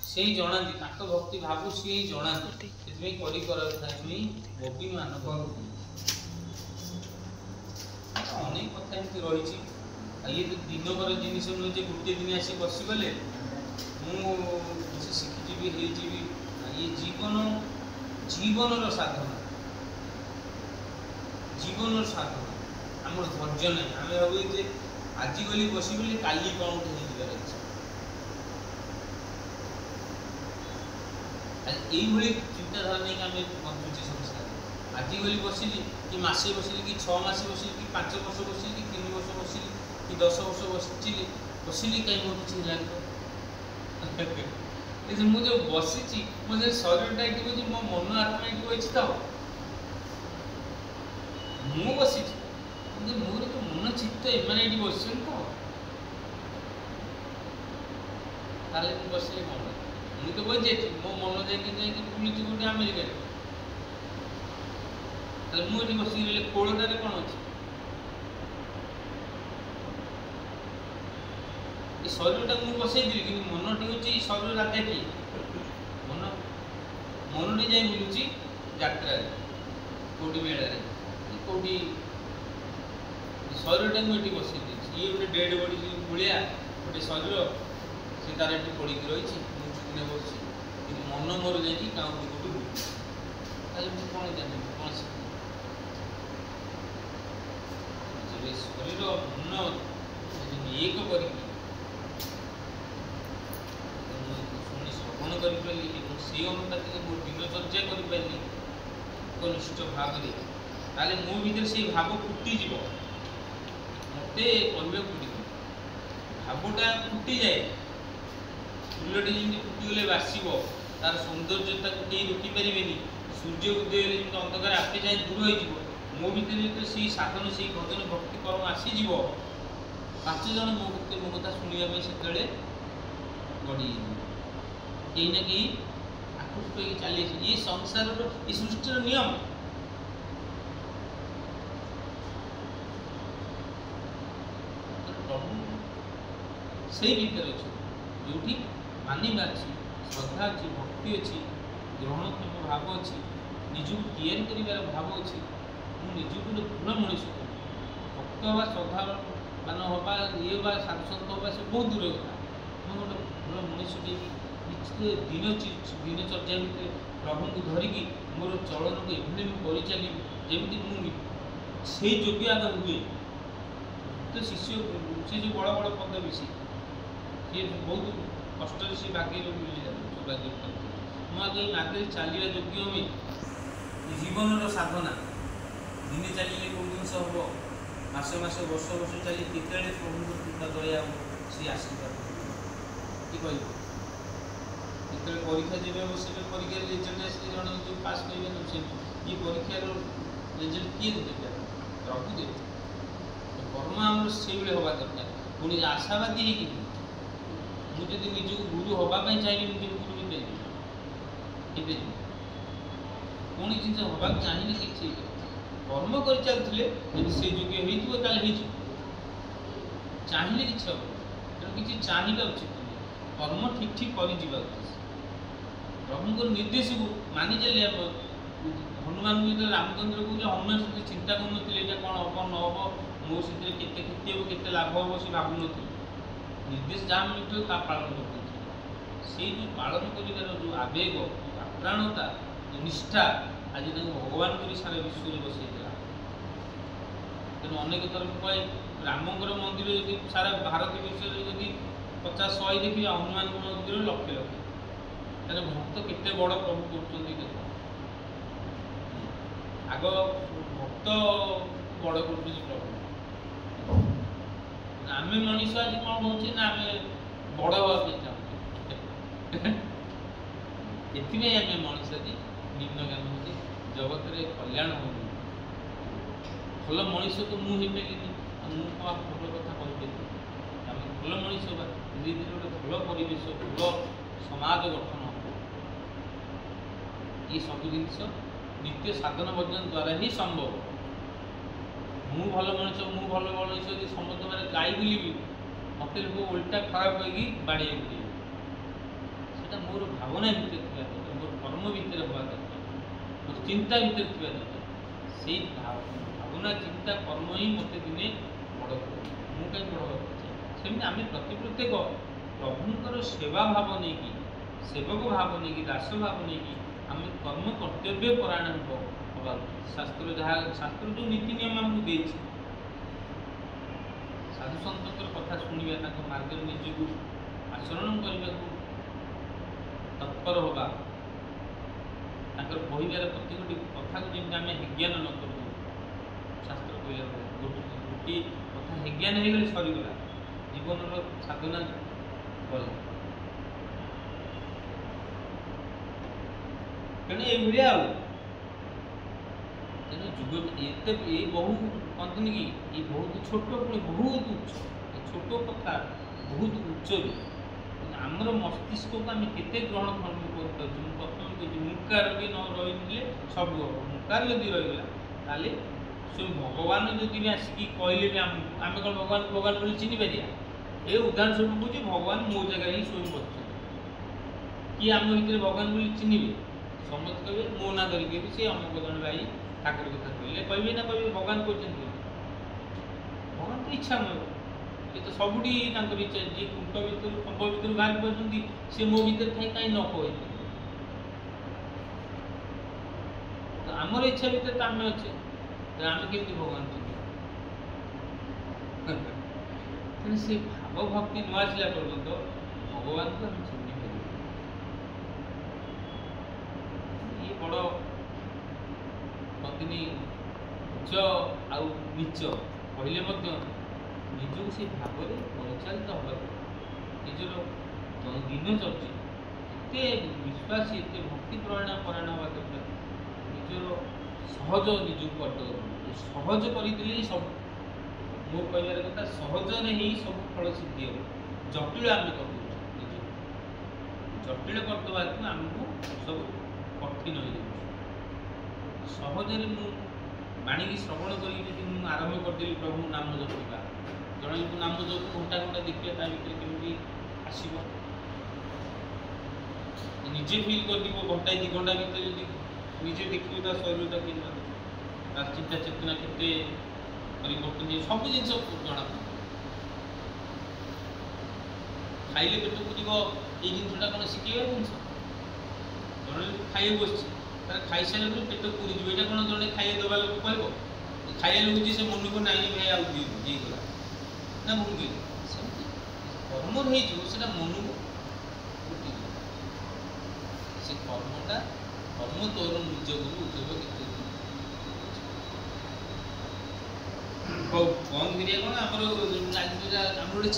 से ही जनाती भक्ति भाव सी ही जनाती से करी गोपी मान अनेक कथा एमती रही ये तो दिनकर जिनस नुहे गोटे दिन आसी बसीगले मुझे शिखिजी ये जीवन जीवन साधना जीवन साधना आम धैर्य ना आम भावे आज गली बसगले काली कौन उठे ये चिंताधारा नहीं आम बंचुचे संसार आज गली बसिली कि मसे बसिली कि 6 मास बसिली कि 5 वर्ष बसिली कि 3 वर्ष बसिली कि 10 वर्ष बसिली बसिली कहीं मोर किसी लाग मुझे बसी मुझे शरीरटा ये मो मन आत्मा ये अच्छी तो मु बसी मोर जो मन चित्त एम बस तो बसले कौन मुझे तो बस जाइए मो मन जाकि बुली गोटे अमेरिका मुझे बसिक कोलटारे कौन अच्छे ये शरीरटा मुझे बसई कि मनटी हूँ शरीर राजा किए मन मनटी जाए बुलूची यात्रा कौटी मेला कौटी शरीरटा मुझे बसई ये गोटे डेड बॉडी भाया गोटे शरीर से तार ये पड़क रही मुझे बस मन मोर जा कौटी बुल कौन जानी कौन शरीर मन एक कर श्रवण करी से अनुपात मो दिनचर्या करी निश्चित भाव में मो भर से भाव फुटीज मत कहवाक पड़ो भावटा फुटी जाए फूलटे जमी फुटीगले बासब तार सौंदर्यता कहीं रोकीपारे सूर्य उदय जमी अंधकार आपे जाए दूर हो मो भर से साधन से भजन भक्ति कर्म आसीज 5 जन मो भक्ति मो कथा शुणा से गढ़ी कहीं ना कहीं आकृष्ट हो चली ये संसार ये सृष्टि नियम प्रभु से भीतर अच्छे जो मानवा अच्छी श्रद्धा अच्छी भक्ति अच्छी ग्रहणक्षम भाव अच्छी निजक या भाव अच्छी निजक गोटे भल मनीष भक्त हवा श्रद्धा मान हवा ये साधुसंत हवा से बहुत दूर कथा गोटे भल मनीषटे दिनचर्या भितर प्रभु को धरिकी मोर चलन को एभली कर चली जमी से योग्य आग हुए तो शिष्य से जो बड़ बड़ पदवी सी बहुत कष्ट से भाग्य मिल सौभाग्य मुझे आगे चलने योग्य हुए जीवन साधना दिने चलिए कौ जिनस हम मसे मसे वर्ष वर्ष चली केते प्रभु कृपा दया सी आशीर्वाद कि कह परीक्षा जब बस परीक्षा रिजल्ट आस जन जो पास करेंगे ये परीक्षार रिजल्ट किए देते प्रभु देते कर्म आम से हवा दरकार पुणी आशावादी मुझे निजक गुरु हाँपाई चाहिए निज गुरु भी कौन जिन हवा चाहिए कि कर्म कर चलते से योग्य होता चाहिए कि हम तेणु किसी चाहिए उचित कर्म ठीक ठीक कर प्रभु को निर्देश को मानि चलिए हनुमान भी रामचंद्र को हनुमान से चिंता कर कौन हम न हम मो से क्षति हम के लाभ हम से भावुन निर्देश जहाँ मिलते ता पालन कर जो पालन कर जो आवेग आप्राणता जो निष्ठा आज भगवान को सारा विश्व में बसईला तेणु अनेक थर कहे रामंकर मंदिर यदि सारा भारत विश्व यदि 50-100 देखिए हनुमान मंदिर लक्ष लक्ष तेरे भक्त केते बड़ प्रभु कर आग भक्त बड़ कर प्रभु आम मनीष आज कौन हो ना आम बड़ हाँ चाहते ये आम मनीष आज निम्नगामी होती जगत में कल्याण हो भल मनीष तो मुझे भल कथा कही आम भल मनीष हाँ धीरे धीरे गोटे भल परिवेश भल समाज गठन ये सब जिनस नित्य साधन भजन द्वारा ही संभव मु भल मनीष यदि समस्त मैंने गाई बुलि मत लोग उल्टा खराब कहीं बाड़े सेटा मोर भावना भितर थी दरकार मोर कर्म भितर हवा दरकार मोर चिंता भितर थी दरकार से भावना चिंता कर्म ही मत दिने बड़ मुझे बड़ सेमती आम प्रत्येक प्रभुंर सेवा भाव नहीं कि सेवक भाव नहीं कि दास भाव नहीं कि आम कर्म कर्तव्य परायण हवा शास्त्र जहाँ शास्त्र जो नीति नियम आमको दे साधु सत कथा शुणा मार्ग निजक आचरण करने को तत्पर हवा कहबार प्रति गोटे कथा को जमी आम विज्ञान न कर शास्त्र कहला गोटे कथा विज्ञान हो गले सरीगला जीवन साधना गला तेणु ये तेणु जुग ये बहु कहते कि ये बहुत छोट पुणी बहुत उच्च छोट कथा बहुत उच्च भी आमर मस्तिष्क को आम के ग्रहण कर प्रथम कह मुकार भी न रही सब मुकार जदि रहीगला ताले स्वयं भगवान जदि आसिक कहले भी आम कौन भगवान भगवान बोली चिन्ह पारिया ये उदाहरण स्वरूप कहे भगवान मो जगह ही स्वयं बस कि आम भर भगवान बोली चिन्हे समस्त कहे मो ना धरिक सी अमुक जन भाई ठाकुर कथा कहले कहे ना कहे भगवान कहते भगवान तो इच्छा मोर ये तो सबुठी इच्छा जी कुंट भर खंभ भर बाहर पार्टी सी मो भर थी कहीं न कहे तो आमर इच्छा भर तो आम अच्छे आम केमी भगवान चिन्ह से भाव भक्ति न आसला पर्यंत भगवान को आम चिन्ह ये बड़ पत्नी उच्च आउ नीच कहले निजक से भाव में परिचालित हवा निजर दिनचर्या एत विश्वासी एत भक्ति परायण हवा दरकार निजर सहज निजक करते सहज करदे सब मो कहबार कथा सहज ही सब फल सिद्धि हम जटिल आम कर जटिल करदे आमको सब कठिन हो सहज बाणी श्रवण कर आरंभ करदेली प्रभु नाम जपा जन को नाम जप घंटा घंटा देखिए ता भर केमी आसब निजे फिल कर घंटा 2 घंटा भर जब निजे देखिए शरीर के चिंता चेतना के परिवर्तन सब जिन जना खाइले पेट को जीव ये जिनटा कौन शिखेगा जिन जन खाई बस खाई सारे पेट पूरी जी यहाँ कौन जड़े खाई देवा लोक कह खाया लोग से मन को ना भाई आगला ना भूल गई कर्म हो मन को उठी से कर्मटा कर्म तोर निज गुरु उठेब कौन कौन कौन आम